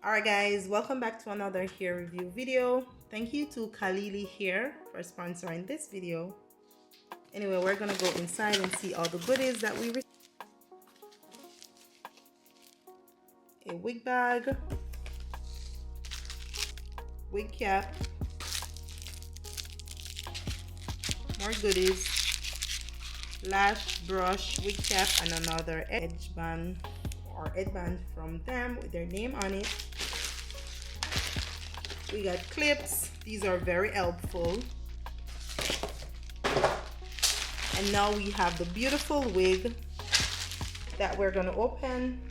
Alright guys, welcome back to another hair review video. Thank you to Klaiyi Hair for sponsoring this video. Anyway, we're gonna go inside and see all the goodies that we received. A wig bag, wig cap, more goodies, lash brush, wig cap, and another edge band or headband from them with their name on it. We got clips. These are very helpful. And now we have the beautiful wig that we're gonna open.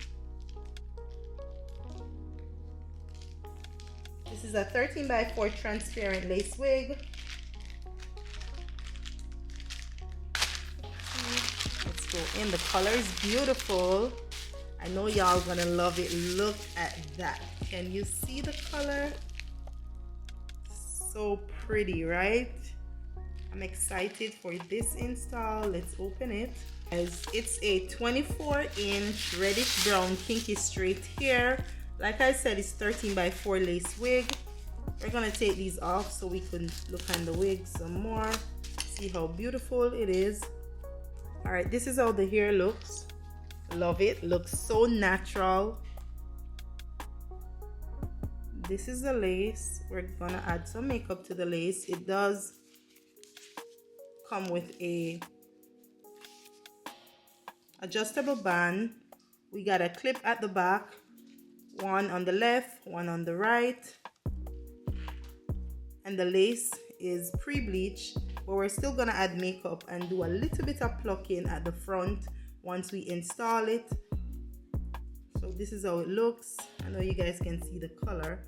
This is a 13x4 transparent lace wig. Let's go in. The color is beautiful. I know y'all gonna love it. Look at that. Can you see the color? So pretty, right? I'm excited for this install. Let's open it. As it's a 24-inch reddish brown kinky straight hair. Like I said, it's 13x4 lace wig. We're gonna take these off so we can look on the wig some more. See how beautiful it is. All right, this is how the hair looks. Love it. Looks so natural. This is the lace. We're gonna add some makeup to the lace. It does come with a adjustable band. We got a clip at the back, one on the left, one on the right, and the lace is pre-bleached, but we're still gonna add makeup and do a little bit of plucking at the front once we install it. So this is how it looks. I know you guys can see the color,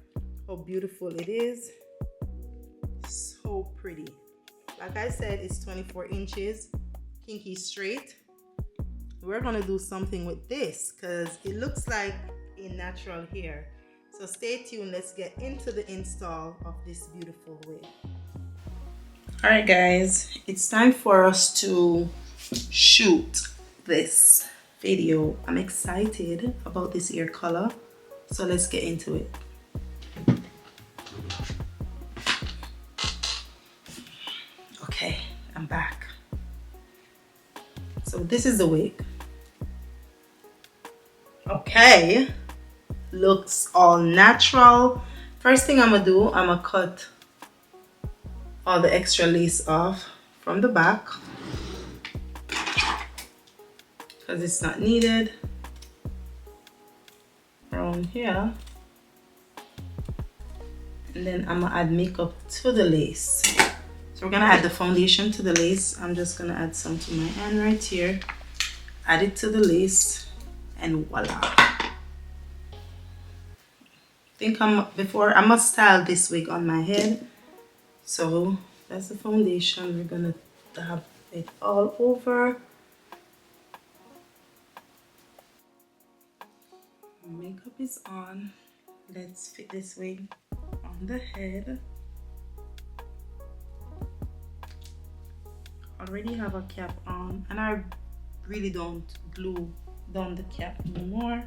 how beautiful it is. So pretty. Like I said, it's 24 inches, kinky straight. We're gonna do something with this because it looks like a natural hair. So stay tuned. Let's get into the install of this beautiful wig. All right guys, it's time for us to shoot this video. I'm excited about this hair color, so let's get into it. Okay, I'm back. So this is the wig. Okay, looks all natural. First thing I'm gonna do, I'm gonna cut all the extra lace off from the back because it's not needed. Around here, and then I'm gonna add makeup to the lace. So we're gonna add the foundation to the lace. I'm just gonna add some to my hand right here, add it to the lace, and voila. I must style this wig on my head. So that's the foundation. We're gonna dab it all over. Makeup is on. Let's fit this wig on the head. Already have a cap on, and I really don't glue down the cap anymore.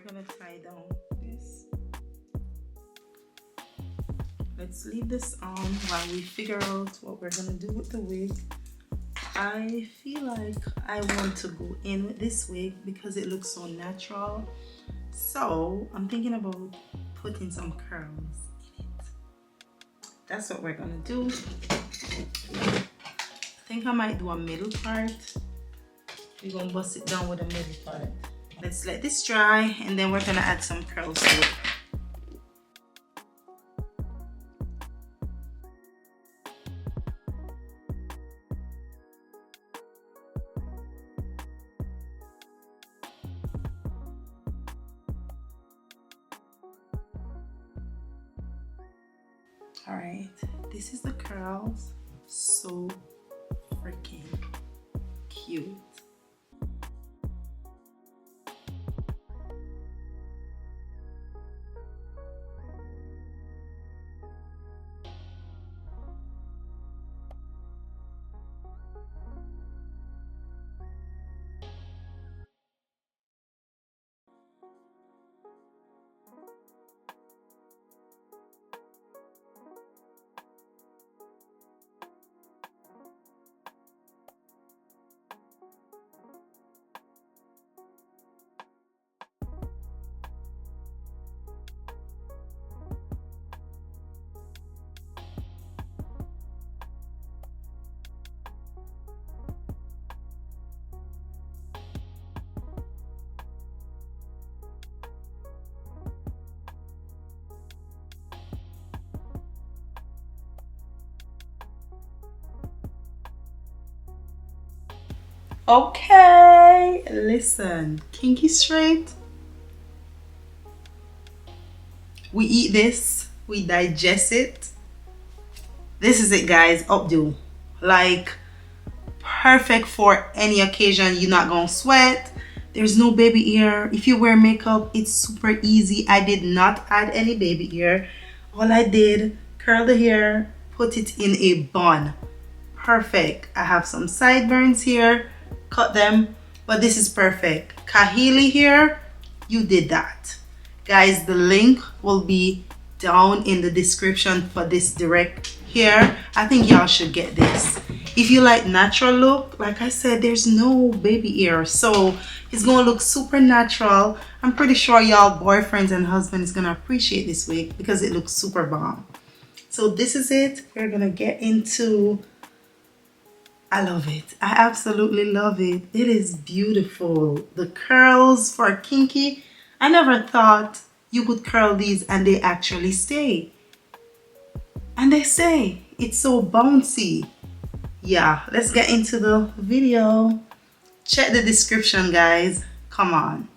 gonna tie down this. Let's leave this on while we figure out what we're gonna do with the wig. I feel like I want to go in with this wig because it looks so natural. So I'm thinking about putting some curls in it. That's what we're gonna do. I think I might do a middle part. We're gonna bust it down with a middle part. Let's let this dry and then we're gonna add some curls to it. All right, this is the curls. So freaking cute. Okay, listen, kinky straight. We eat this, we digest it. This is it, guys. Updo, like perfect for any occasion. You're not gonna sweat. There's no baby hair. If you wear makeup, it's super easy. I did not add any baby hair. All I did, curl the hair, put it in a bun. Perfect. I have some sideburns here, cut them, but this is perfect. Kahili here, you did that. Guys, the link will be down in the description for this direct hair. I think y'all should get this. If you like natural look, like I said, there's no baby hair, so it's gonna look super natural. I'm pretty sure y'all boyfriends and husbands is gonna appreciate this wig because it looks super bomb. So this is it. We're gonna get into, I love it. I absolutely love it. It is beautiful. The curls for kinky. I never thought you could curl these and they actually stay. And they say it's so bouncy. Yeah, let's get into the video. Check the description, guys. Come on.